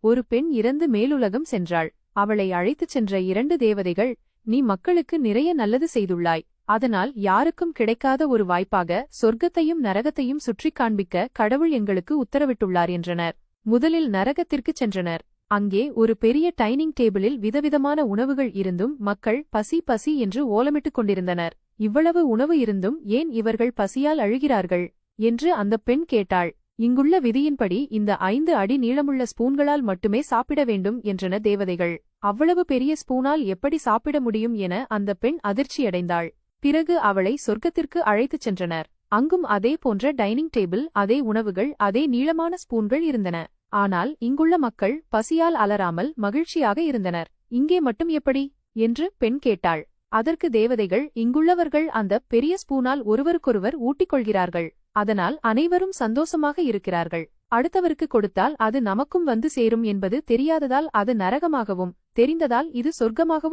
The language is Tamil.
ஒரு பெண் இறந்து மேலுலகம் சென்றாள். அவளை அழைத்துச் சென்ற 2 தேவதைகள், நீ மக்களுக்கு நிறைய நல்லது செய்துள்ளாய். அதனால் யாருக்கும் கிடைக்காத ஒரு வாய்ப்பாக சொர்க்கத்தையும் நரகத்தையும் சுற்றிக் காண்பிக்க கடவுள் எங்களுக்கு உத்தரவிட்டுள்ளார் என்றனர். முதலில் நரகத்திற்குச் சென்றனர். அங்கே ஒரு பெரிய டைனிங் டேபிளில் விதவிதமான உணவுகள் இருந்தும் மக்கள் பசி பசி என்று ஓலமிட்டுக் கொண்டிருந்தனர். இவ்வளவு உணவு இருந்தும் ஏன் இவர்கள் பசியால் அழுகிறார்கள் என்று அந்தப் பெண் கேட்டாள். இங்குள்ள விதியின்படி இந்த 5 அடி நீளமுள்ள ஸ்பூன்களால் மட்டுமே சாப்பிட வேண்டும் என்றன தேவதைகள். அவ்வளவு பெரிய ஸ்பூனால் எப்படி சாப்பிட முடியும் என அந்த பெண் அதிர்ச்சியடைந்தாள். பிறகு அவளை சொர்க்கத்திற்கு அழைத்துச் சென்றனர். அங்கும் அதே போன்ற டைனிங் டேபிள், அதே உணவுகள், அதே நீளமான ஸ்பூன்கள் இருந்தன. ஆனால் இங்குள்ள மக்கள் பசியால் அலறாமல் மகிழ்ச்சியாக இருந்தனர். இங்கே மட்டும் எப்படி என்று பெண் கேட்டாள். அதற்கு தேவதைகள், இங்குள்ளவர்கள் அந்த பெரிய ஸ்பூனால் ஒருவருக்கொருவர் ஊட்டிக்கொள்கிறார்கள். அதனால் அனைவரும் சந்தோஷமாக இருக்கிறார்கள். அடுத்தவருக்கு கொடுத்தால் அது நமக்கும் வந்து சேரும் என்பது தெரியாததால் அது நரகமாகவும், தெரிந்ததால் இது சொர்க்கமாகவும்